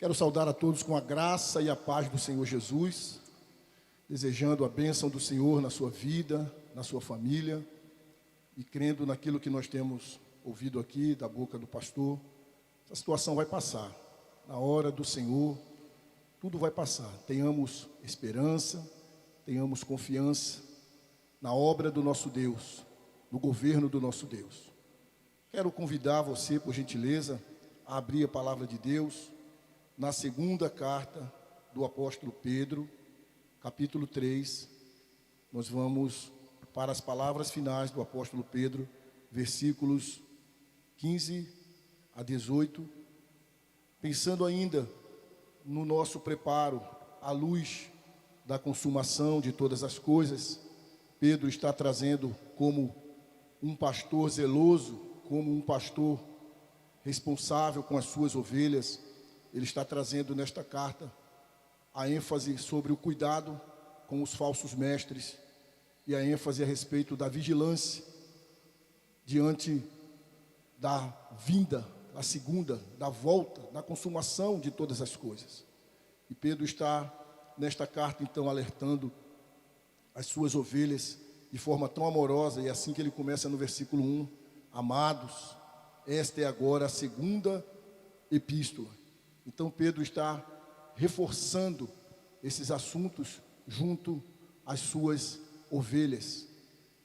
Quero saudar a todos com a graça e a paz do Senhor Jesus, desejando a bênção do Senhor na sua vida, na sua família, e crendo naquilo que nós temos ouvido aqui da boca do pastor. Essa situação vai passar. Na hora do Senhor, tudo vai passar. Tenhamos esperança, tenhamos confiança na obra do nosso Deus, no governo do nosso Deus. Quero convidar você, por gentileza, a abrir a palavra de Deus na segunda carta do apóstolo Pedro, capítulo 3. Nós vamos para as palavras finais do apóstolo Pedro, versículos 15 a 18, pensando ainda no nosso preparo à luz da consumação de todas as coisas. Pedro está trazendo como um pastor zeloso, como um pastor responsável com as suas ovelhas. Ele está trazendo nesta carta a ênfase sobre o cuidado com os falsos mestres e a ênfase a respeito da vigilância diante da vinda, da segunda, da volta, da consumação de todas as coisas. E Pedro está nesta carta então alertando as suas ovelhas de forma tão amorosa, e assim que ele começa no versículo 1: amados, esta é agora a segunda epístola. Então Pedro está reforçando esses assuntos junto às suas ovelhas.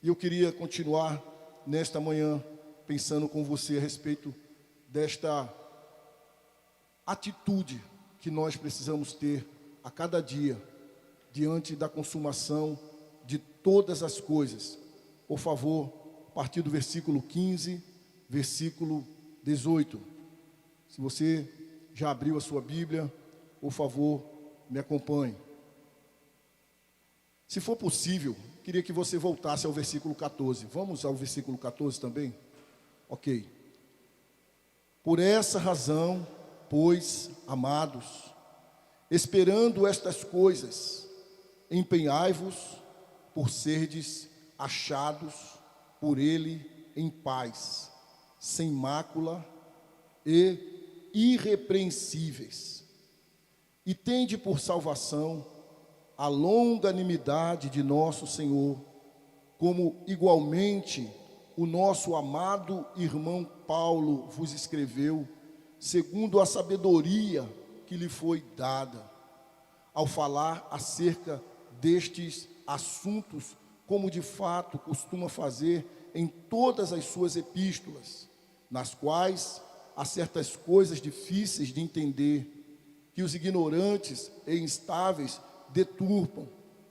E eu queria continuar nesta manhã pensando com você a respeito desta atitude que nós precisamos ter a cada dia diante da consumação de todas as coisas. Por favor, a partir do versículo 15, versículo 18. Se você já abriu a sua Bíblia, por favor, me acompanhe. Se for possível, queria que você voltasse ao versículo 14. Vamos ao versículo 14 também? Ok. Por essa razão, pois, amados, esperando estas coisas, empenhai-vos por serdes achados por ele em paz, sem mácula e irrepreensíveis, e tende por salvação a longanimidade de nosso Senhor, como igualmente o nosso amado irmão Paulo vos escreveu, segundo a sabedoria que lhe foi dada, ao falar acerca destes assuntos, como de fato costuma fazer em todas as suas epístolas, nas quais há certas coisas difíceis de entender, que os ignorantes e instáveis deturpam,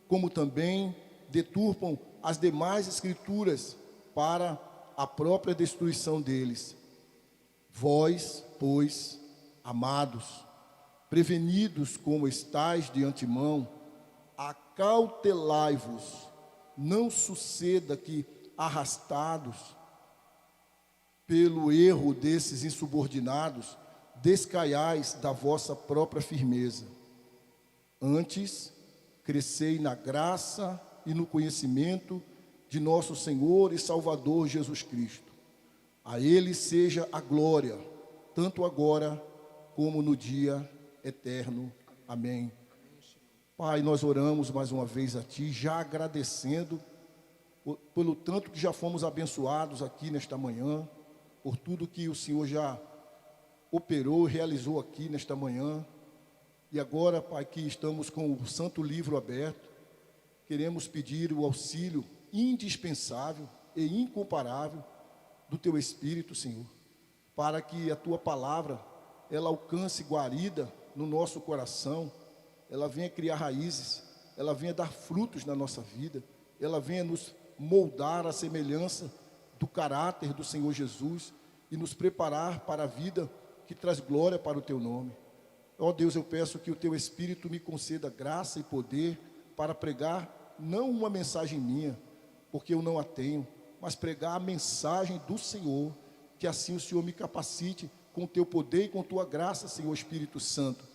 como também deturpam as demais escrituras para a própria destruição deles. Vós, pois, amados, prevenidos como estáis de antemão, acautelai-vos, não suceda que, arrastados pelo erro desses insubordinados, descaiais da vossa própria firmeza. Antes, crescei na graça e no conhecimento de nosso Senhor e Salvador Jesus Cristo. A Ele seja a glória, tanto agora como no dia eterno. Amém. Pai, nós oramos mais uma vez a Ti, já agradecendo pelo tanto que já fomos abençoados aqui nesta manhã, por tudo que o Senhor já operou, realizou aqui nesta manhã. E agora, Pai, que estamos com o Santo Livro aberto, queremos pedir o auxílio indispensável e incomparável do Teu Espírito, Senhor, para que a Tua palavra, ela alcance guarida no nosso coração, ela venha criar raízes, ela venha dar frutos na nossa vida, ela venha nos moldar a semelhança do caráter do Senhor Jesus e nos preparar para a vida que traz glória para o Teu nome. Ó Deus, eu peço que o Teu Espírito me conceda graça e poder para pregar não uma mensagem minha, porque eu não a tenho, mas pregar a mensagem do Senhor, que assim o Senhor me capacite com o Teu poder e com Tua graça, Senhor Espírito Santo,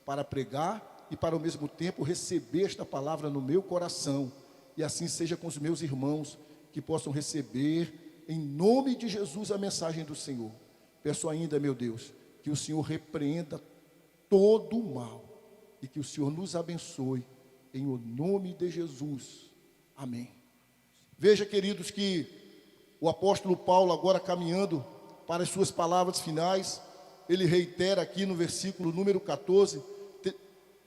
para pregar e para ao mesmo tempo receber esta palavra no meu coração, e assim seja com os meus irmãos, que possam receber em nome de Jesus a mensagem do Senhor. Peço ainda, meu Deus, que o Senhor repreenda todo o mal. E que o Senhor nos abençoe, em o nome de Jesus. Amém. Veja, queridos, que o apóstolo Paulo, agora caminhando para as suas palavras finais, ele reitera aqui no versículo número 14,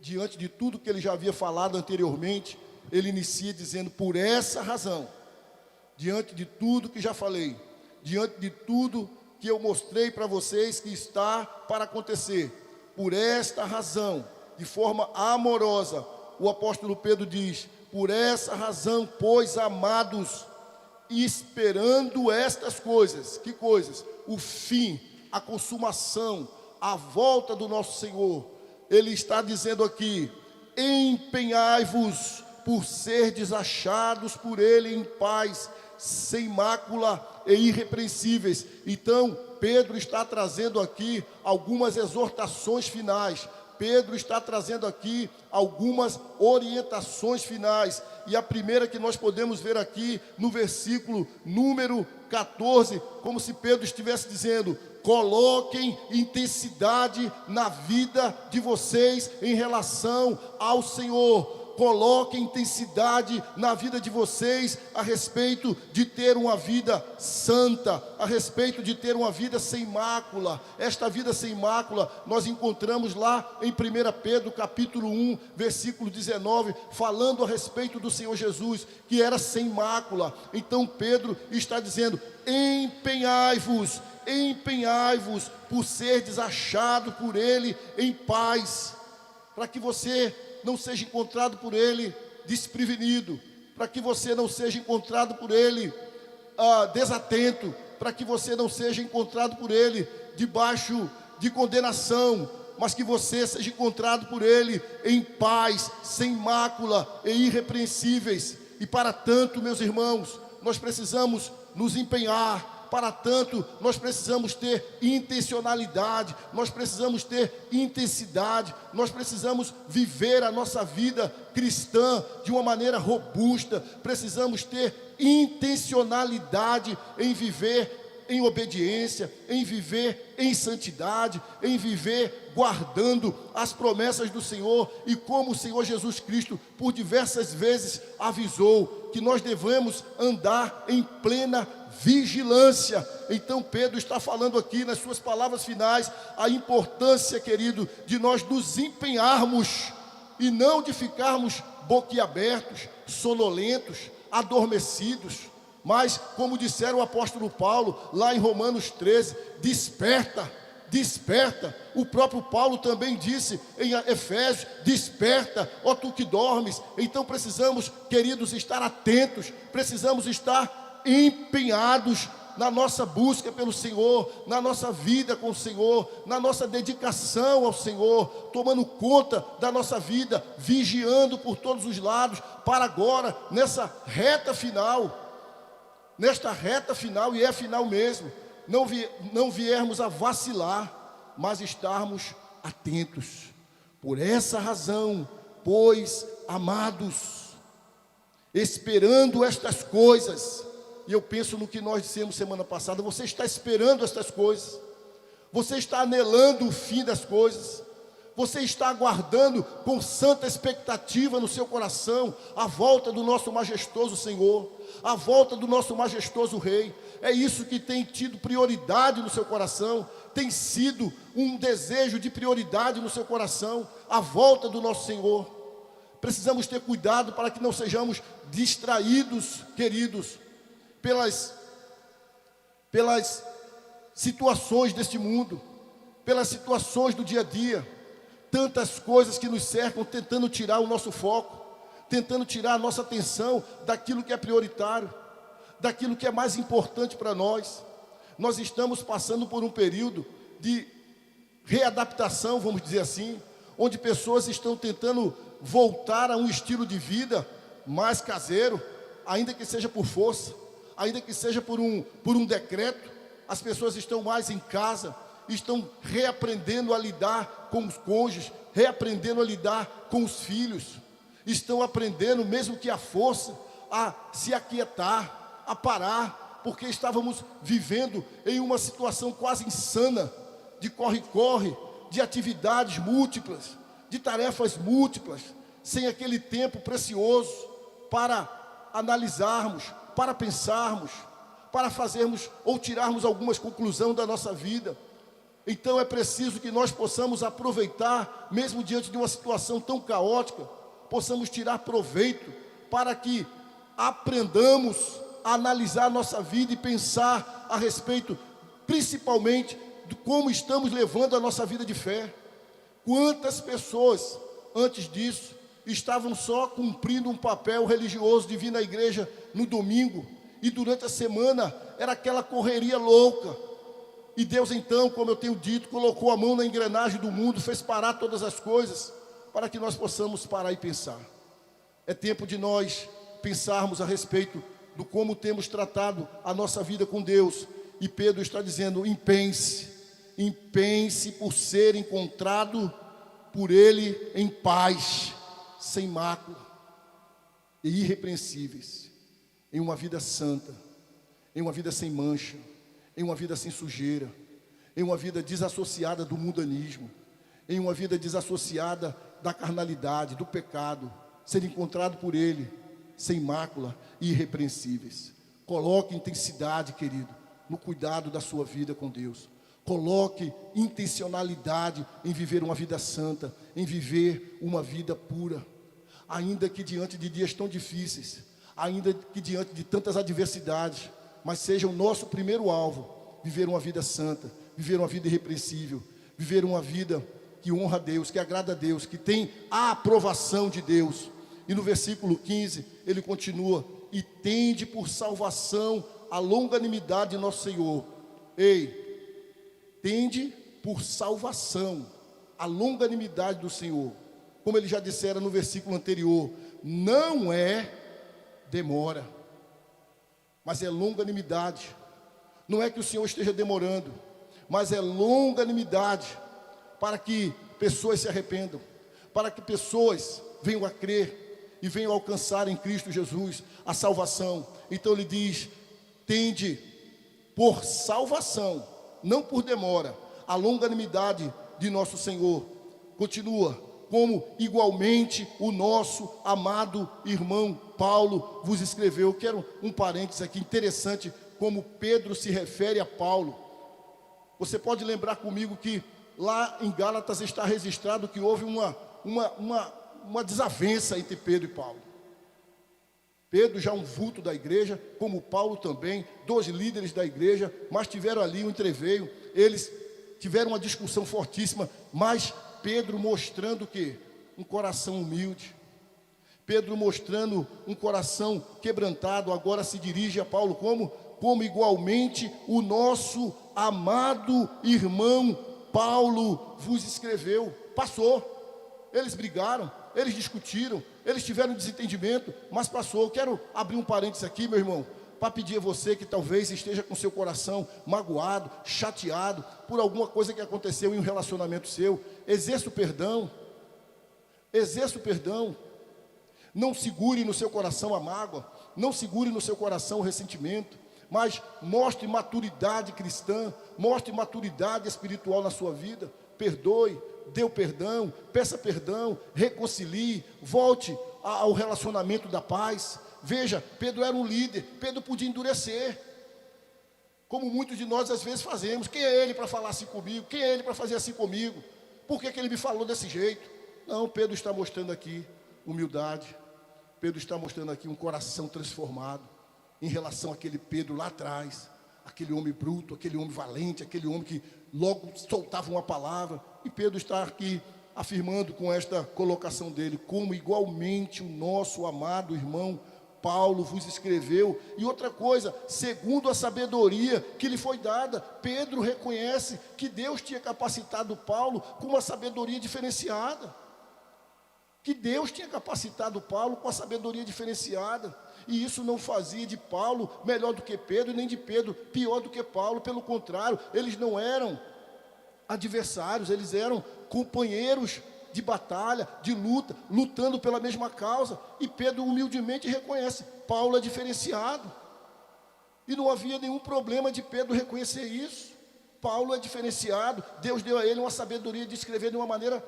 diante de tudo que ele já havia falado anteriormente, ele inicia dizendo: por essa razão, diante de tudo que já falei, diante de tudo que eu mostrei para vocês que está para acontecer, por esta razão, de forma amorosa, o apóstolo Pedro diz: por essa razão, pois, amados, esperando estas coisas. Que coisas? O fim, a consumação, a volta do nosso Senhor. Ele está dizendo aqui: empenhai-vos por serdes achados por Ele em paz, sem mácula e irrepreensíveis. Então, Pedro está trazendo aqui algumas exortações finais. Pedro está trazendo aqui algumas orientações finais. E a primeira que nós podemos ver aqui no versículo número 14, como se Pedro estivesse dizendo: coloquem intensidade na vida de vocês em relação ao Senhor. Coloquem intensidade na vida de vocês a respeito de ter uma vida santa, a respeito de ter uma vida sem mácula. Esta vida sem mácula nós encontramos lá em 1 Pedro capítulo 1, versículo 19, falando a respeito do Senhor Jesus, que era sem mácula. Então Pedro está dizendo: empenhai-vos por serdes achado por Ele em paz, para que você não seja encontrado por Ele desprevenido, para que você não seja encontrado por Ele desatento, para que você não seja encontrado por Ele debaixo de condenação, mas que você seja encontrado por Ele em paz, sem mácula e irrepreensíveis. E para tanto, meus irmãos, nós precisamos nos empenhar. Para tanto, nós precisamos ter intencionalidade, nós precisamos ter intensidade, nós precisamos viver a nossa vida cristã de uma maneira robusta, precisamos ter intencionalidade em viver em obediência, em viver em santidade, em viver guardando as promessas do Senhor. E como o Senhor Jesus Cristo por diversas vezes avisou que nós devemos andar em plena vigilância. Então Pedro está falando aqui nas suas palavras finais a importância, querido, de nós nos empenharmos e não de ficarmos boquiabertos, sonolentos, adormecidos. Mas, como disseram o apóstolo Paulo, lá em Romanos 13, desperta, desperta. O próprio Paulo também disse em Efésios: desperta, ó tu que dormes. Então precisamos, queridos, estar atentos, precisamos estar empenhados na nossa busca pelo Senhor, na nossa vida com o Senhor, na nossa dedicação ao Senhor, tomando conta da nossa vida, vigiando por todos os lados, para agora, nessa reta final, e é final mesmo, não viermos a vacilar, mas estarmos atentos. Por essa razão, pois, amados, esperando estas coisas, e eu penso no que nós dissemos semana passada: você está esperando estas coisas, você está anelando o fim das coisas, você está aguardando com santa expectativa no seu coração a volta do nosso majestoso Senhor, a volta do nosso majestoso Rei. É isso que tem tido prioridade no seu coração, tem sido um desejo de prioridade no seu coração, a volta do nosso Senhor. Precisamos ter cuidado para que não sejamos distraídos, queridos, pelas situações deste mundo, pelas situações do dia a dia, tantas coisas que nos cercam, tentando tirar o nosso foco, tentando tirar a nossa atenção daquilo que é prioritário, daquilo que é mais importante para nós. Nós estamos passando por um período de readaptação, vamos dizer assim, onde pessoas estão tentando voltar a um estilo de vida mais caseiro, ainda que seja por força, ainda que seja por um decreto. As pessoas estão mais em casa, estão reaprendendo a lidar com os cônjuges, reaprendendo a lidar com os filhos, estão aprendendo, mesmo que à força, a se aquietar, a parar, porque estávamos vivendo em uma situação quase insana, de corre-corre, de atividades múltiplas, de tarefas múltiplas, sem aquele tempo precioso para analisarmos, para pensarmos, para fazermos ou tirarmos algumas conclusões da nossa vida. Então é preciso que nós possamos aproveitar, mesmo diante de uma situação tão caótica, possamos tirar proveito para que aprendamos a analisar a nossa vida e pensar a respeito, principalmente, de como estamos levando a nossa vida de fé. Quantas pessoas, antes disso, estavam só cumprindo um papel religioso de vir na igreja no domingo, e durante a semana era aquela correria louca. E Deus então, como eu tenho dito, colocou a mão na engrenagem do mundo, fez parar todas as coisas, para que nós possamos parar e pensar. É tempo de nós pensarmos a respeito do como temos tratado a nossa vida com Deus. E Pedro está dizendo, impense por ser encontrado por Ele em paz, sem mácula e irrepreensíveis, em uma vida santa, em uma vida sem mancha, em uma vida sem sujeira, em uma vida desassociada do mundanismo, em uma vida desassociada da carnalidade, do pecado, ser encontrado por Ele, sem mácula e irrepreensíveis. Coloque intensidade, querido, no cuidado da sua vida com Deus. Coloque intencionalidade em viver uma vida santa, em viver uma vida pura. Ainda que diante de dias tão difíceis, ainda que diante de tantas adversidades, mas seja o nosso primeiro alvo, viver uma vida santa, viver uma vida irrepreensível, viver uma vida que honra a Deus, que agrada a Deus, que tem a aprovação de Deus. E no versículo 15, ele continua, e tende por salvação a longanimidade de nosso Senhor. Ei, tende por salvação a longanimidade do Senhor. Como ele já dissera no versículo anterior, não é demora, mas é longanimidade. Não é que o Senhor esteja demorando, mas é longanimidade, para que pessoas se arrependam, para que pessoas venham a crer e venham a alcançar em Cristo Jesus a salvação. Então ele diz, tende por salvação, não por demora, a longanimidade de nosso Senhor. Continua, como igualmente o nosso amado irmão Paulo vos escreveu. Eu quero um parênteses aqui, interessante, como Pedro se refere a Paulo. Você pode lembrar comigo que lá em Gálatas está registrado que houve uma desavença entre Pedro e Paulo. Pedro já um vulto da igreja, como Paulo também, dois líderes da igreja, mas tiveram ali um entreveio, eles tiveram uma discussão fortíssima, mas Pedro mostrando o quê? Um coração humilde. Pedro mostrando um coração quebrantado, agora se dirige a Paulo como igualmente o nosso amado irmão Paulo vos escreveu. Passou, eles brigaram, eles discutiram, eles tiveram desentendimento, mas passou. Eu quero abrir um parênteses aqui, meu irmão, para pedir a você que talvez esteja com seu coração magoado, chateado, por alguma coisa que aconteceu em um relacionamento seu. Exerça o perdão, não segure no seu coração a mágoa, não segure no seu coração o ressentimento, mas mostre maturidade cristã, mostre maturidade espiritual na sua vida. Perdoe, dê o perdão, peça perdão, reconcilie, volte ao relacionamento da paz. Veja, Pedro era um líder, Pedro podia endurecer, como muitos de nós às vezes fazemos. Quem é ele para falar assim comigo? Quem é ele para fazer assim comigo? Por que ele me falou desse jeito? Não, Pedro está mostrando aqui humildade, Pedro está mostrando aqui um coração transformado, em relação àquele Pedro lá atrás, aquele homem bruto, aquele homem valente, aquele homem que logo soltava uma palavra. E Pedro está aqui afirmando com esta colocação dele, como igualmente o nosso amado irmão Paulo vos escreveu. E outra coisa, segundo a sabedoria que lhe foi dada, Pedro reconhece que Deus tinha capacitado Paulo com uma sabedoria diferenciada. Que Deus tinha capacitado Paulo com a sabedoria diferenciada. E isso não fazia de Paulo melhor do que Pedro, nem de Pedro pior do que Paulo. Pelo contrário, eles não eram adversários, eles eram companheiros de batalha, de luta, lutando pela mesma causa. E Pedro humildemente reconhece, Paulo é diferenciado. E não havia nenhum problema de Pedro reconhecer isso. Paulo é diferenciado, Deus deu a ele uma sabedoria de escrever de uma maneira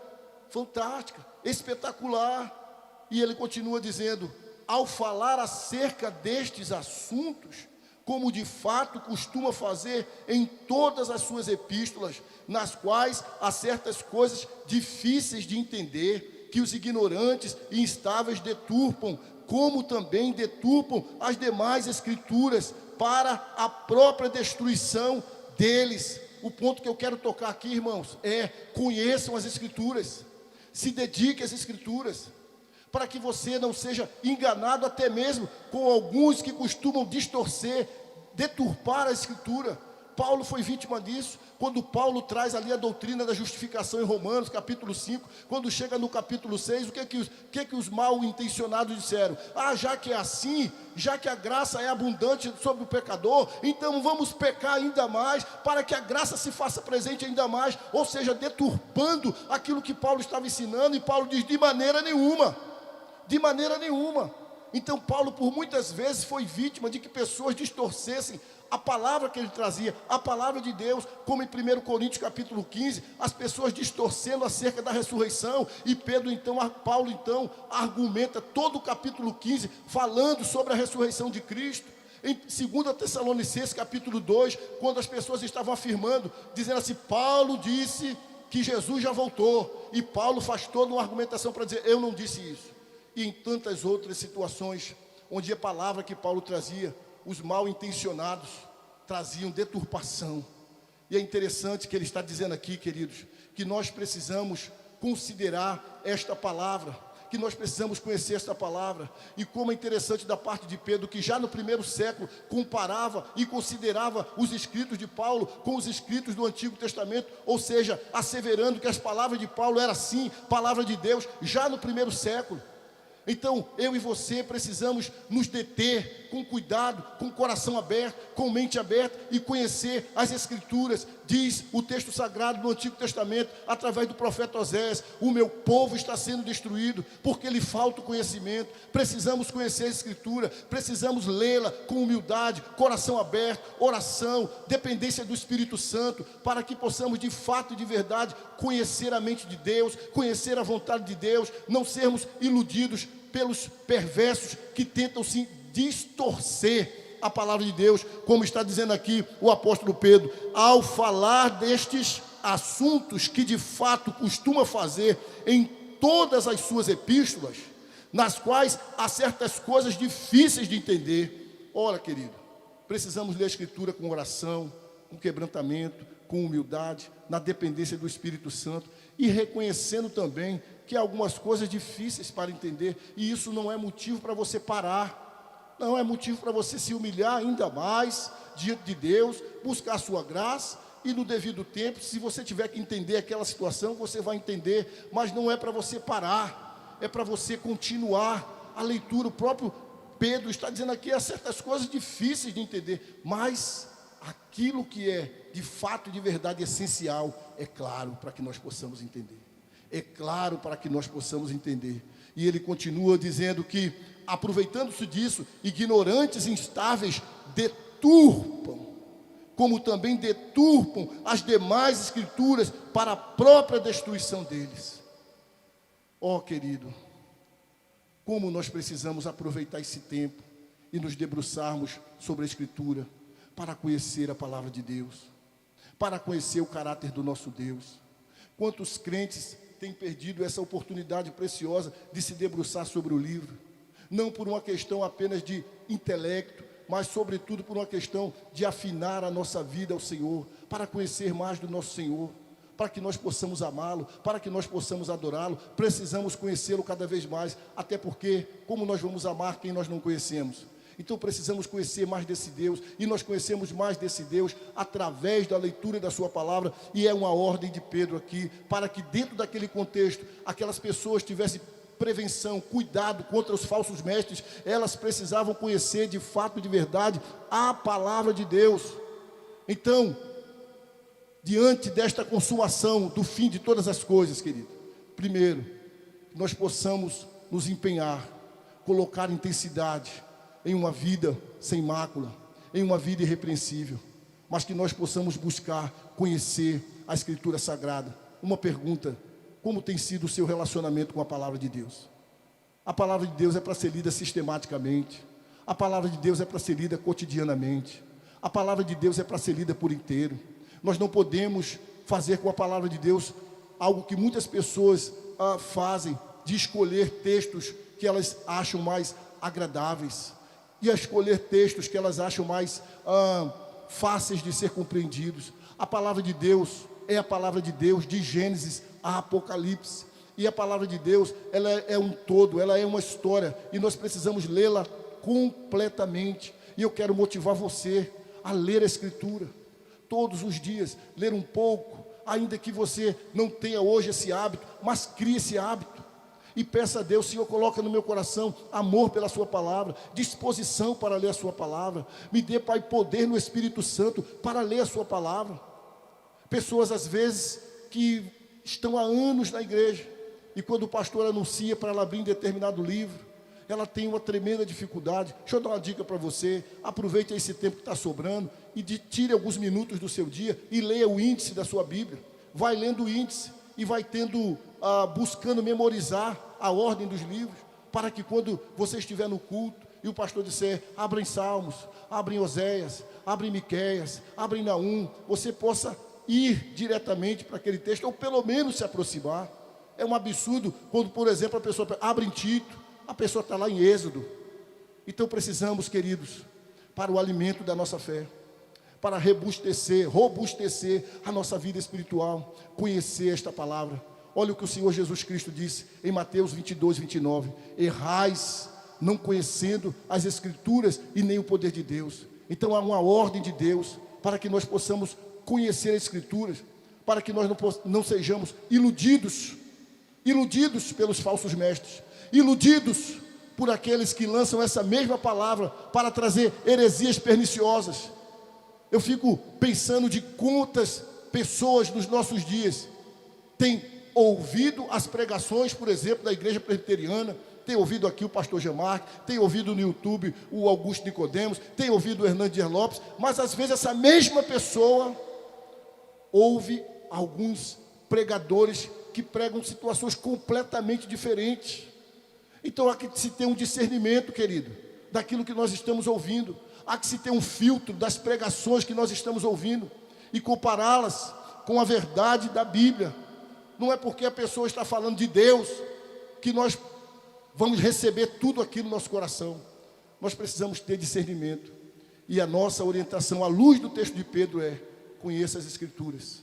fantástica, espetacular. E ele continua dizendo: ao falar acerca destes assuntos, como de fato costuma fazer em todas as suas epístolas, nas quais há certas coisas difíceis de entender, que os ignorantes e instáveis deturpam, como também deturpam as demais escrituras, para a própria destruição deles. O ponto que eu quero tocar aqui, irmãos, é: conheçam as escrituras, se dediquem às escrituras, para que você não seja enganado até mesmo com alguns que costumam distorcer, deturpar a escritura. Paulo foi vítima disso, quando Paulo traz ali a doutrina da justificação em Romanos, capítulo 5, quando chega no capítulo 6, o que os mal intencionados disseram? Já que é assim, já que a graça é abundante sobre o pecador, então vamos pecar ainda mais, para que a graça se faça presente ainda mais, ou seja, deturpando aquilo que Paulo estava ensinando. E Paulo diz: de maneira nenhuma, de maneira nenhuma. Então Paulo por muitas vezes foi vítima de que pessoas distorcessem a palavra que ele trazia, a palavra de Deus, como em 1 Coríntios capítulo 15, as pessoas distorcendo acerca da ressurreição. E Paulo então argumenta todo o capítulo 15 falando sobre a ressurreição de Cristo. Em 2 Tessalonicenses capítulo 2, quando as pessoas estavam afirmando, dizendo assim: Paulo disse que Jesus já voltou, e Paulo faz toda uma argumentação para dizer: eu não disse isso. E em tantas outras situações, onde a palavra que Paulo trazia, os mal intencionados traziam deturpação. E é interessante que ele está dizendo aqui, queridos, que nós precisamos considerar esta palavra, que nós precisamos conhecer esta palavra. E como é interessante da parte de Pedro, que já no primeiro século comparava e considerava os escritos de Paulo com os escritos do Antigo Testamento, ou seja, asseverando que as palavras de Paulo eram sim palavra de Deus, já no primeiro século. Então, eu e você precisamos nos deter com cuidado, com o coração aberto, com mente aberta e conhecer as Escrituras. Diz o texto sagrado do Antigo Testamento, através do profeta Oséias: o meu povo está sendo destruído porque lhe falta o conhecimento. Precisamos conhecer a Escritura, precisamos lê-la com humildade, coração aberto, oração, dependência do Espírito Santo, para que possamos de fato e de verdade conhecer a mente de Deus, conhecer a vontade de Deus, não sermos iludidos pelos perversos que tentam se distorcer a palavra de Deus, como está dizendo aqui o apóstolo Pedro: ao falar destes assuntos que de fato costuma fazer em todas as suas epístolas, nas quais há certas coisas difíceis de entender. Ora, querido, precisamos ler a Escritura com oração, com quebrantamento, com humildade, na dependência do Espírito Santo, e reconhecendo também que há algumas coisas difíceis para entender, e isso não é motivo para você parar, não é motivo para você se humilhar ainda mais diante de Deus, buscar a sua graça, e no devido tempo, se você tiver que entender aquela situação, você vai entender, mas não é para você parar, é para você continuar a leitura. O próprio Pedro está dizendo aqui: há certas coisas difíceis de entender, mas aquilo que é de fato, de verdade, essencial, é claro para que nós possamos entender. É claro para que nós possamos entender. E ele continua dizendo que, aproveitando-se disso, ignorantes e instáveis deturpam, como também deturpam as demais escrituras para a própria destruição deles. Ó, querido, como nós precisamos aproveitar esse tempo e nos debruçarmos sobre a Escritura para conhecer a palavra de Deus, para conhecer o caráter do nosso Deus. Quantos crentes têm perdido essa oportunidade preciosa de se debruçar sobre o livro, não por uma questão apenas de intelecto, mas sobretudo por uma questão de afinar a nossa vida ao Senhor, para conhecer mais do nosso Senhor, para que nós possamos amá-lo, para que nós possamos adorá-lo. Precisamos conhecê-lo cada vez mais, até porque como nós vamos amar quem nós não conhecemos? Então precisamos conhecer mais desse Deus, e nós conhecemos mais desse Deus através da leitura da sua palavra. E é uma ordem de Pedro aqui, para que dentro daquele contexto, aquelas pessoas tivessem prevenção, cuidado contra os falsos mestres. Elas precisavam conhecer de fato, de verdade, a palavra de Deus. Então, diante desta consumação do fim de todas as coisas, querido, primeiro, nós possamos nos empenhar, colocar intensidade em uma vida sem mácula, em uma vida irrepreensível. mas que nós possamos buscar conhecer a Escritura Sagrada. Uma pergunta: como tem sido o seu relacionamento com a Palavra de Deus? A Palavra de Deus é para ser lida sistematicamente. A Palavra de Deus é para ser lida cotidianamente. A Palavra de Deus é para ser lida por inteiro. Nós não podemos fazer com a Palavra de Deus algo que muitas pessoas fazem, de escolher textos que elas acham mais agradáveis, e a escolher textos que elas acham mais fáceis de ser compreendidos. A Palavra de Deus é a Palavra de Deus, de Gênesis a Apocalipse. E a Palavra de Deus, ela é um todo, ela é uma história, e nós precisamos lê-la completamente. E eu quero motivar você a ler a Escritura todos os dias, ler um pouco, ainda que você não tenha hoje esse hábito, mas crie esse hábito. E peça a Deus: Senhor, coloca no meu coração amor pela sua palavra, disposição para ler a sua palavra. Me dê, Pai, poder no Espírito Santo para ler a sua palavra. Pessoas, às vezes, que estão há anos na igreja, e quando o pastor anuncia para ela abrir em determinado livro, ela tem uma tremenda dificuldade. Deixa eu dar uma dica para você: aproveite esse tempo que está sobrando e tire alguns minutos do seu dia e leia o índice da sua Bíblia. Vai lendo o índice e vai buscando memorizar a ordem dos livros, para que quando você estiver no culto e o pastor disser: abra em Salmos, abra em Oséias, abra em Miqueias, abra em Naum, você possa ir diretamente para aquele texto, ou pelo menos se aproximar. É um absurdo quando, por exemplo, a pessoa abre em Tito, a pessoa está lá em Êxodo. Então precisamos, queridos, para o alimento da nossa fé, para robustecer a nossa vida espiritual, conhecer esta palavra. Olha o que o Senhor Jesus Cristo disse em Mateus 22, 29. Errais, não conhecendo as Escrituras e nem o poder de Deus. Então há uma ordem de Deus para que nós possamos conhecer as Escrituras, para que nós não sejamos iludidos pelos falsos mestres, iludidos por aqueles que lançam essa mesma palavra para trazer heresias perniciosas. Eu fico pensando de quantas pessoas nos nossos dias têm ouvido as pregações, por exemplo, da igreja presbiteriana, tem ouvido aqui o pastor Gemarque, tem ouvido no YouTube o Augusto Nicodemos, tem ouvido o Hernandes Lopes, mas às vezes essa mesma pessoa ouve alguns pregadores que pregam situações completamente diferentes. Então há que se ter um discernimento, querido, daquilo que nós estamos ouvindo. Há que se ter um filtro das pregações que nós estamos ouvindo e compará-las com a verdade da Bíblia. Não é porque a pessoa está falando de Deus que nós vamos receber tudo aquilo no nosso coração. Nós precisamos ter discernimento. E a nossa orientação, à luz do texto de Pedro, é: conheça as Escrituras,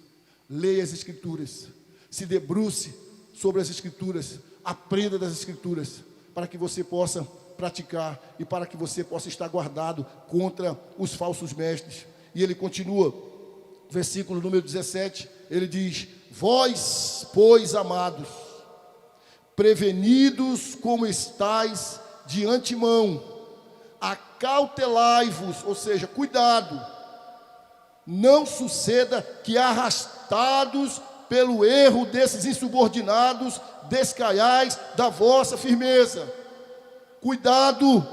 leia as Escrituras, se debruce sobre as Escrituras, aprenda das Escrituras, para que você possa praticar e para que você possa estar guardado contra os falsos mestres. E ele continua, versículo número 17, ele diz: vós, pois, amados, prevenidos como estáis de antemão, acautelai-vos, ou seja, cuidado, não suceda que, arrastados pelo erro desses insubordinados, descaiais da vossa firmeza. Cuidado,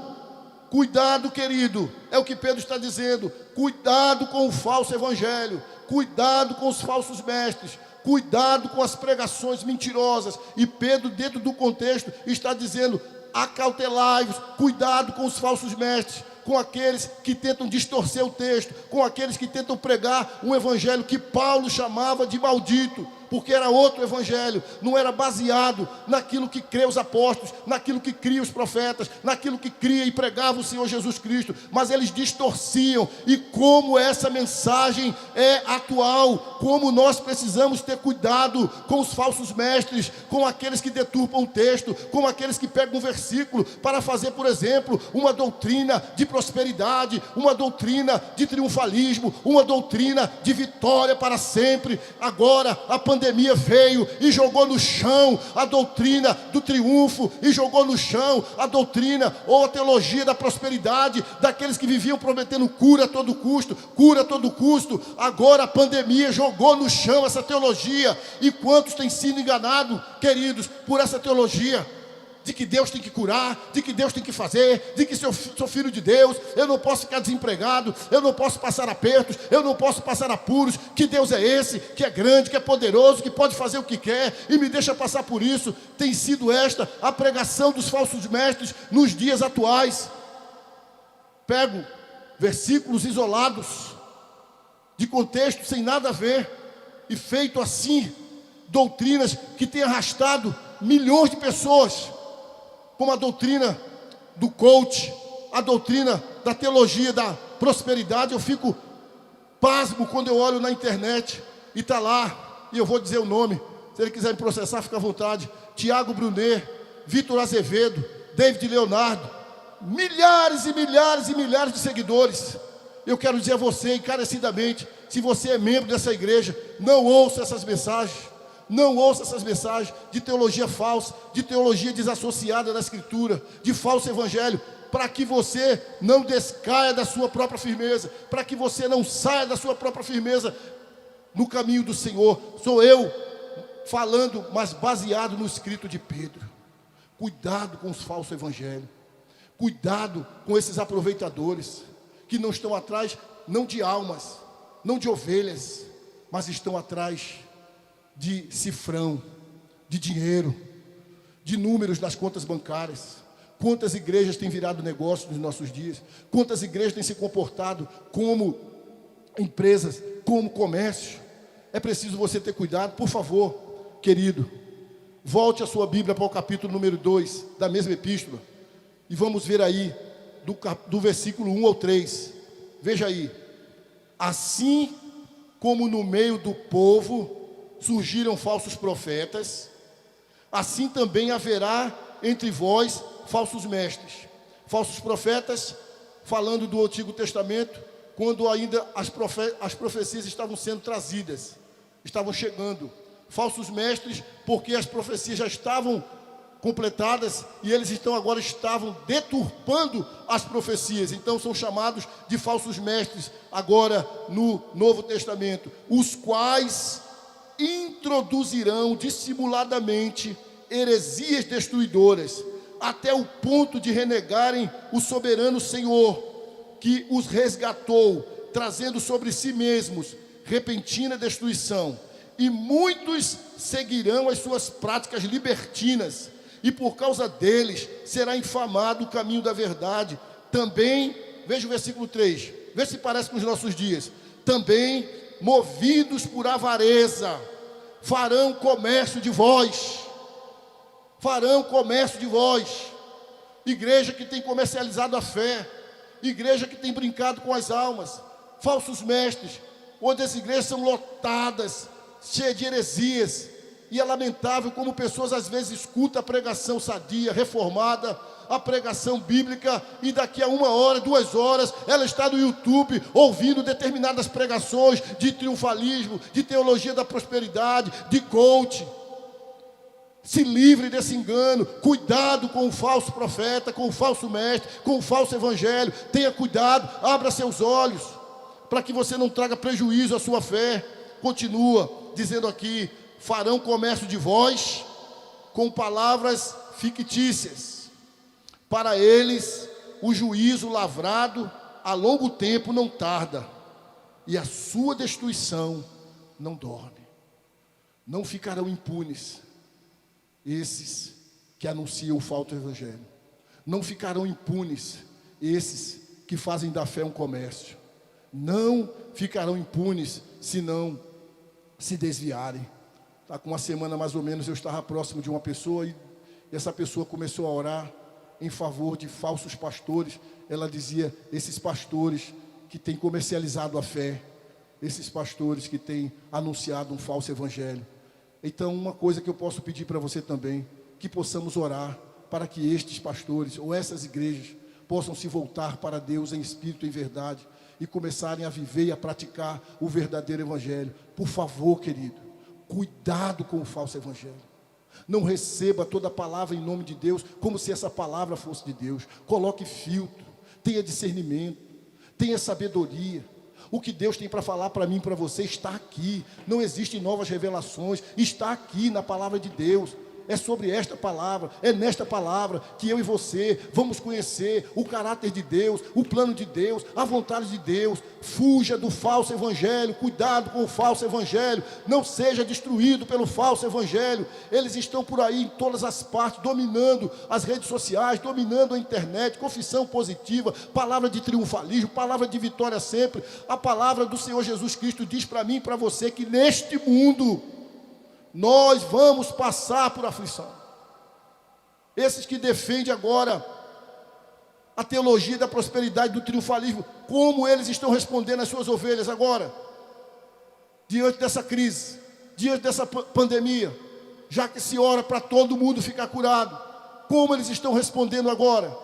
cuidado, querido, é o que Pedro está dizendo. Cuidado com o falso evangelho, cuidado com os falsos mestres, cuidado com as pregações mentirosas. E Pedro, dentro do contexto, está dizendo: acautelai-vos, cuidado com os falsos mestres, com aqueles que tentam distorcer o texto, com aqueles que tentam pregar um evangelho que Paulo chamava de maldito, porque era outro evangelho, não era baseado naquilo que crê os apóstolos, naquilo que cria os profetas, naquilo que cria e pregava o Senhor Jesus Cristo, mas eles distorciam. E como essa mensagem é atual, como nós precisamos ter cuidado com os falsos mestres, com aqueles que deturpam o texto, com aqueles que pegam um versículo para fazer, por exemplo, uma doutrina de prosperidade, uma doutrina de triunfalismo, uma doutrina de vitória para sempre. Agora a pandemia veio e jogou no chão a doutrina do triunfo, e jogou no chão a doutrina ou a teologia da prosperidade daqueles que viviam prometendo cura a todo custo, cura a todo custo. Agora a pandemia jogou no chão essa teologia. E quantos têm sido enganados, queridos, por essa teologia? de que Deus tem que curar, de que Deus tem que fazer, de que sou filho de Deus, eu não posso ficar desempregado, eu não posso passar apertos, eu não posso passar apuros, que Deus é esse, que é grande, que é poderoso, que pode fazer o que quer e me deixa passar por isso. Tem sido esta a pregação dos falsos mestres nos dias atuais. Pego versículos isolados, de contexto sem nada a ver, e feito assim, doutrinas que têm arrastado milhões de pessoas, como a doutrina do coach, a doutrina da teologia da prosperidade. Eu fico pasmo quando eu olho na internet e está lá, e eu vou dizer o nome, se ele quiser me processar, fica à vontade: Tiago Brunet, Vitor Azevedo, David Leonardo, milhares e milhares e milhares de seguidores. Eu quero dizer a você encarecidamente, se você é membro dessa igreja, não ouça essas mensagens. Não ouça essas mensagens de teologia falsa, de teologia desassociada da Escritura, de falso evangelho, para que você não descaia da sua própria firmeza, para que você não saia da sua própria firmeza no caminho do Senhor. Sou eu falando, mas baseado no escrito de Pedro. Cuidado com os falsos evangelhos, cuidado com esses aproveitadores, que não estão atrás, não de almas, não de ovelhas, mas estão atrás de cifrão, de dinheiro, de números nas contas bancárias. Quantas igrejas têm virado negócio nos nossos dias? Quantas igrejas têm se comportado como empresas, como comércio? É preciso você ter cuidado. Por favor, querido, volte a sua Bíblia para o capítulo número 2 da mesma epístola, e vamos ver aí do versículo 1 ao 3. Veja aí: assim como no meio do povo surgiram falsos profetas, assim também haverá entre vós falsos mestres. Falsos profetas, falando do Antigo Testamento, quando ainda as profecias estavam sendo trazidas, estavam chegando. Falsos mestres, porque as profecias já estavam completadas e eles então agora estavam deturpando as profecias. Então são chamados de falsos mestres agora no Novo Testamento, os quais introduzirão dissimuladamente heresias destruidoras, até o ponto de renegarem o soberano Senhor, que os resgatou, trazendo sobre si mesmos repentina destruição. E muitos seguirão as suas práticas libertinas, e por causa deles será infamado o caminho da verdade. Também, veja o versículo 3, veja se parece com os nossos dias. Também, movidos por avareza, farão comércio de vós. Farão comércio de vós. Igreja que tem comercializado a fé, igreja que tem brincado com as almas, falsos mestres, onde as igrejas são lotadas, cheias de heresias. E é lamentável como pessoas às vezes escutam a pregação sadia, reformada, a pregação bíblica, e daqui a 1 hora, 2 horas, ela está no YouTube ouvindo determinadas pregações de triunfalismo, de teologia da prosperidade, de coach. Se livre desse engano. Cuidado com o falso profeta, com o falso mestre, com o falso evangelho. Tenha cuidado, abra seus olhos, para que você não traga prejuízo à sua fé. Continua dizendo aqui: farão comércio de vós com palavras fictícias. Para eles, o juízo lavrado a longo tempo não tarda, e a sua destruição não dorme. Não ficarão impunes esses que anunciam o falso evangelho. Não ficarão impunes esses que fazem da fé um comércio. Não ficarão impunes se não se desviarem. Está com uma semana mais ou menos, eu estava próximo de uma pessoa e essa pessoa começou a orar em favor de falsos pastores. Ela dizia: esses pastores que têm comercializado a fé, esses pastores que têm anunciado um falso evangelho. Então, uma coisa que eu posso pedir para você também, que possamos orar para que estes pastores ou essas igrejas possam se voltar para Deus em espírito e em verdade e começarem a viver e a praticar o verdadeiro evangelho. Por favor, querido, cuidado com o falso evangelho. Não receba toda a palavra em nome de Deus como se essa palavra fosse de Deus. Coloque filtro, tenha discernimento, tenha sabedoria. O que Deus tem para falar para mim e para você está aqui. Não existem novas revelações, está aqui na palavra de Deus. é sobre esta palavra, é nesta palavra que eu e você vamos conhecer o caráter de Deus, o plano de Deus, a vontade de Deus. Fuja do falso evangelho, cuidado com o falso evangelho, não seja destruído pelo falso evangelho. Eles estão por aí em todas as partes, dominando as redes sociais, dominando a internet. Confissão positiva, palavra de triunfalismo, palavra de vitória sempre. A palavra do Senhor Jesus Cristo diz para mim e para você que neste mundo nós vamos passar por aflição. Esses que defendem agora a teologia da prosperidade, do triunfalismo, como eles estão respondendo às suas ovelhas agora, diante dessa crise, diante dessa pandemia, já que se ora para todo mundo ficar curado, como eles estão respondendo agora?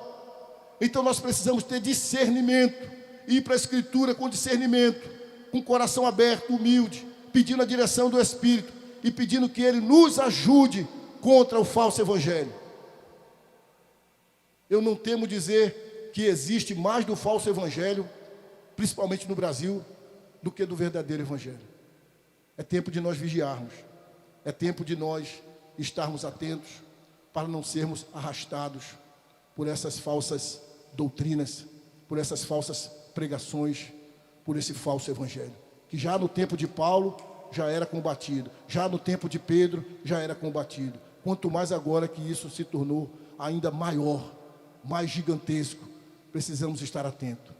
Então nós precisamos ter discernimento, ir para a Escritura com discernimento, com o coração aberto, humilde, pedindo a direção do Espírito e pedindo que Ele nos ajude contra o falso evangelho. Eu não temo dizer que existe mais do falso evangelho, principalmente no Brasil, do que do verdadeiro evangelho. É tempo de nós vigiarmos, é tempo de nós estarmos atentos para não sermos arrastados por essas falsas doutrinas, por essas falsas pregações, por esse falso evangelho, que já no tempo de Paulo já era combatido, já no tempo de Pedro já era combatido, quanto mais agora que isso se tornou ainda maior, mais gigantesco, precisamos estar atentos.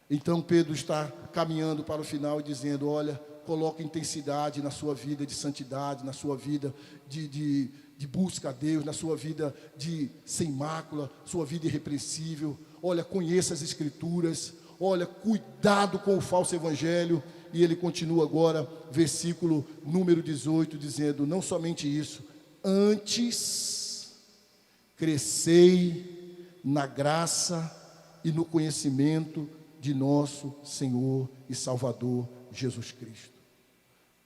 Então Pedro está caminhando para o final e dizendo: olha, coloque intensidade na sua vida de santidade, na sua vida de busca a Deus, na sua vida de sem mácula, sua vida irrepreensível. Olha, conheça as Escrituras, olha, cuidado com o falso evangelho. E ele continua agora, versículo número 18, dizendo: não somente isso, antes crescei na graça e no conhecimento de nosso Senhor e Salvador Jesus Cristo.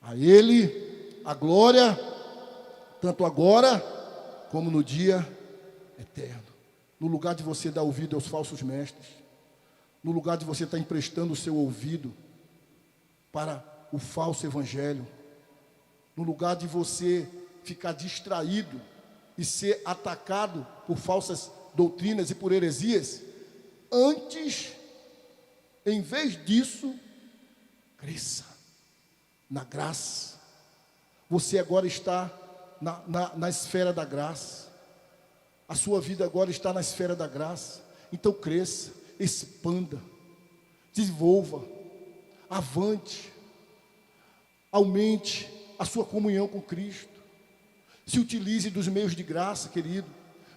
A Ele a glória, tanto agora como no dia eterno. No lugar de você dar ouvido aos falsos mestres, no lugar de você estar emprestando o seu ouvido para o falso evangelho, no lugar de você ficar distraído e ser atacado por falsas doutrinas e por heresias, antes, em vez disso, cresça na graça. Você agora está na esfera da graça, a sua vida agora está na esfera da graça. Então cresça, expanda, desenvolva, avante, aumente a sua comunhão com Cristo. Se utilize dos meios de graça, querido,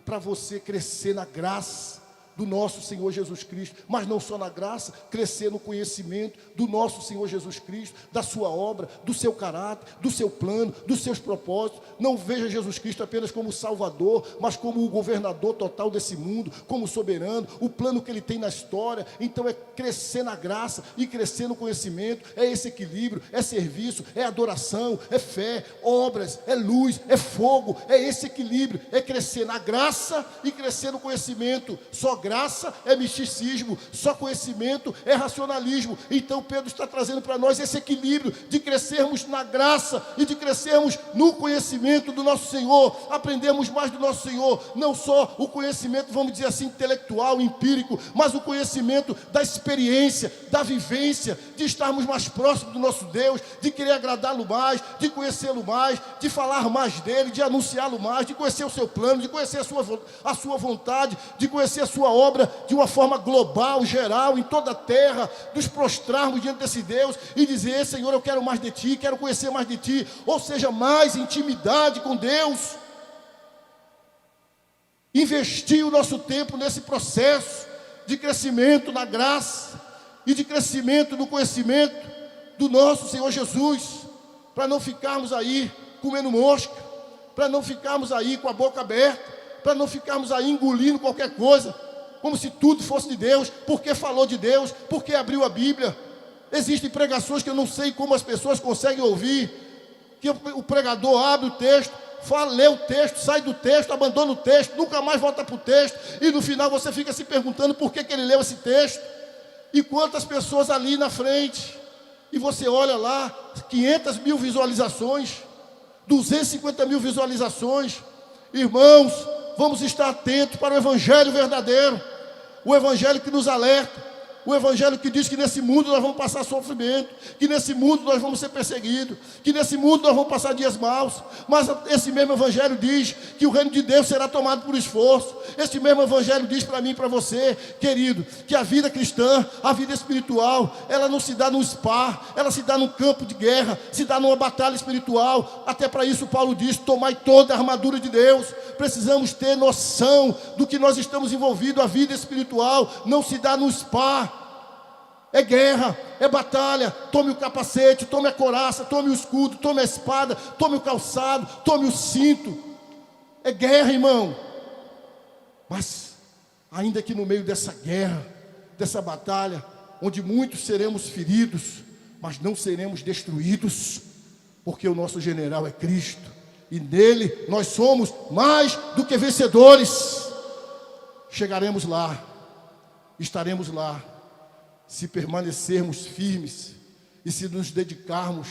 para você crescer na graça do nosso Senhor Jesus Cristo, mas não só na graça, crescer no conhecimento do nosso Senhor Jesus Cristo, da sua obra, do seu caráter, do seu plano, dos seus propósitos. Não veja Jesus Cristo apenas como Salvador, mas como o governador total desse mundo, como soberano, o plano que Ele tem na história. Então é crescer na graça e crescer no conhecimento, é esse equilíbrio, é serviço, é adoração, é fé, obras, é luz, é fogo, é esse equilíbrio, é crescer na graça e crescer no conhecimento. Só graça é misticismo, só conhecimento é racionalismo. Então Pedro está trazendo para nós esse equilíbrio de crescermos na graça e de crescermos no conhecimento do nosso Senhor, aprendermos mais do nosso Senhor, não só o conhecimento, vamos dizer assim, intelectual, empírico, mas o conhecimento da experiência, da vivência, de estarmos mais próximos do nosso Deus, de querer agradá-lo mais, de conhecê-lo mais, de falar mais dele, de anunciá-lo mais, de conhecer o seu plano, de conhecer a sua vontade, de conhecer a sua obra de uma forma global, geral, em toda a terra, nos prostrarmos diante desse Deus e dizer: Senhor, eu quero mais de Ti, quero conhecer mais de Ti, ou seja, mais intimidade com Deus. Investir o nosso tempo nesse processo de crescimento na graça e de crescimento no conhecimento do nosso Senhor Jesus, para não ficarmos aí comendo mosca, para não ficarmos aí com a boca aberta, para não ficarmos aí engolindo qualquer coisa, como se tudo fosse de Deus, porque falou de Deus, porque abriu a Bíblia. Existem pregações que eu não sei como as pessoas conseguem ouvir, que o pregador abre o texto, fala, lê o texto, sai do texto, abandona o texto, nunca mais volta para o texto, e no final você fica se perguntando por que ele leu esse texto, e quantas pessoas ali na frente, e você olha lá, 500 mil visualizações, 250 mil visualizações, Irmãos, vamos estar atentos para o evangelho verdadeiro, o evangelho que nos alerta, o evangelho que diz que nesse mundo nós vamos passar sofrimento, que nesse mundo nós vamos ser perseguidos, que nesse mundo nós vamos passar dias maus, mas esse mesmo evangelho diz que o reino de Deus será tomado por esforço. Esse mesmo evangelho diz para mim e para você, querido, que a vida cristã, a vida espiritual, ela não se dá num spa, ela se dá num campo de guerra, se dá numa batalha espiritual. Até para isso Paulo diz: tomai toda a armadura de Deus. Precisamos ter noção do que nós estamos envolvidos. A vida espiritual não se dá no spa. É guerra, é batalha. Tome o capacete, tome a couraça, tome o escudo, tome a espada, tome o calçado, tome o cinto. É guerra, irmão. Mas, ainda que no meio dessa guerra, dessa batalha, onde muitos seremos feridos, mas não seremos destruídos, porque o nosso general é Cristo, e nele nós somos mais do que vencedores. Chegaremos lá, estaremos lá, se permanecermos firmes e se nos dedicarmos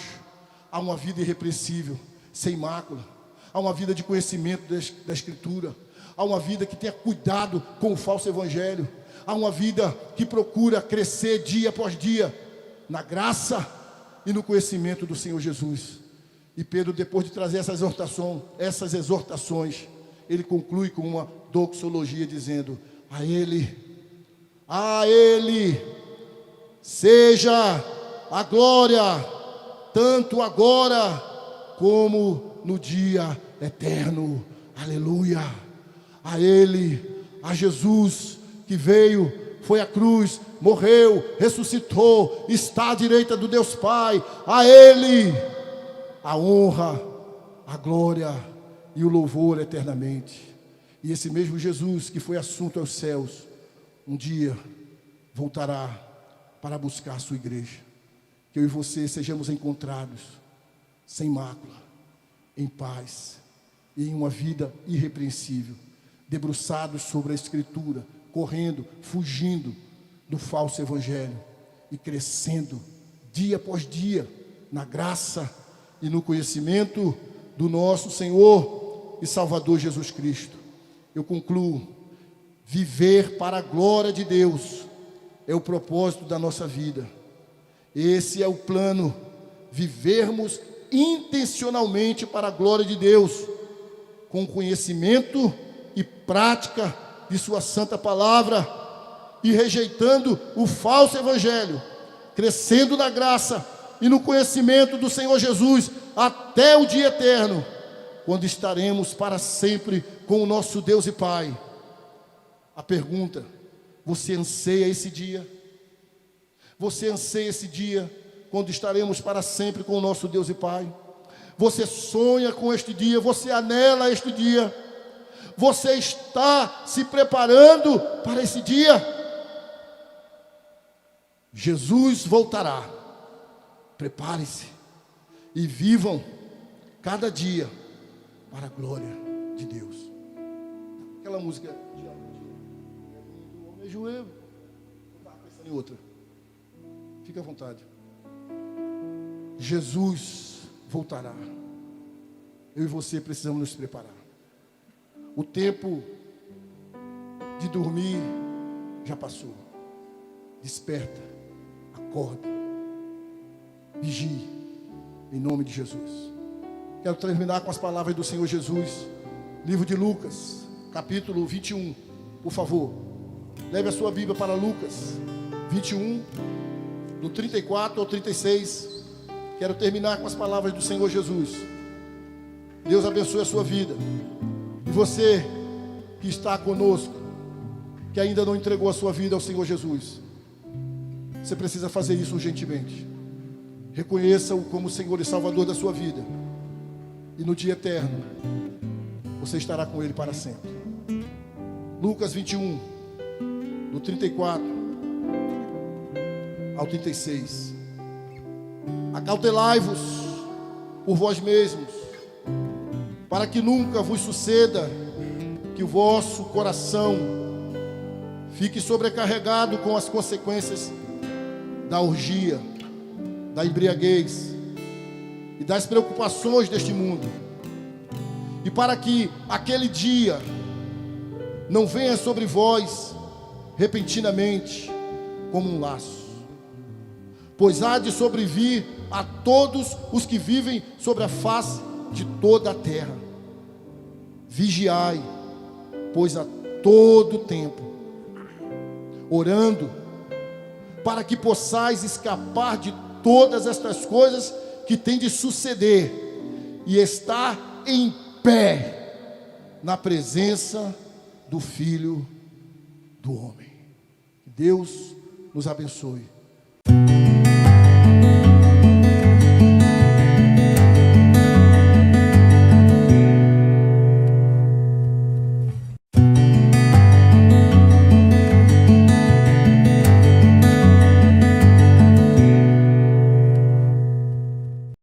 a uma vida irrepreensível, sem mácula, a uma vida de conhecimento da Escritura, a uma vida que tenha cuidado com o falso evangelho, a uma vida que procura crescer dia após dia na graça e no conhecimento do Senhor Jesus. E Pedro, depois de trazer essas exortações, ele conclui com uma doxologia dizendo: a Ele seja a glória, tanto agora como no dia eterno. Aleluia. A Ele, a Jesus, que veio, foi à cruz, morreu, ressuscitou, está à direita do Deus Pai. A Ele a honra, a glória e o louvor eternamente. E esse mesmo Jesus que foi assunto aos céus, um dia voltará para buscar a sua igreja. Que eu e você sejamos encontrados sem mácula, em paz e em uma vida irrepreensível, debruçados sobre a Escritura, correndo, fugindo do falso evangelho e crescendo dia após dia na graça e no conhecimento do nosso Senhor e Salvador Jesus Cristo. Eu concluo: viver para a glória de Deus é o propósito da nossa vida. Esse é o plano, vivermos intencionalmente para a glória de Deus, com conhecimento e prática de sua santa palavra, e rejeitando o falso evangelho, crescendo na graça e no conhecimento do Senhor Jesus, até o dia eterno, quando estaremos para sempre com o nosso Deus e Pai. A pergunta: você anseia esse dia? Você anseia esse dia, quando estaremos para sempre com o nosso Deus e Pai? Você sonha com este dia? Você anela este dia? Você está se preparando para esse dia? Jesus voltará. Prepare-se e vivam cada dia para a glória de Deus. Aquela música de homem joelho, eu estava pensando em outra. Fique à vontade. Jesus voltará. Eu e você precisamos nos preparar. O tempo de dormir já passou. Desperta, acorda, vigie, em nome de Jesus. Quero terminar com as palavras do Senhor Jesus. Livro de Lucas, capítulo 21. Por favor, leve a sua Bíblia para Lucas 21, do 34 ao 36. Quero terminar com as palavras do Senhor Jesus. Deus abençoe a sua vida. E você que está conosco, que ainda não entregou a sua vida ao Senhor Jesus, você precisa fazer isso urgentemente. Reconheça-o como Senhor e Salvador da sua vida, e no dia eterno você estará com Ele para sempre. Lucas 21, do 34 ao 36. Acautelai-vos por vós mesmos, para que nunca vos suceda que o vosso coração fique sobrecarregado com as consequências da orgia, da embriaguez e das preocupações deste mundo. e para que aquele dia não venha sobre vós repentinamente como um laço, pois há de sobrevir a todos os que vivem sobre a face de toda a terra. Vigiai, pois a todo tempo, orando, para que possais escapar de todas estas coisas que têm de suceder, e estar em pé na presença do Filho do Homem. Que Deus nos abençoe.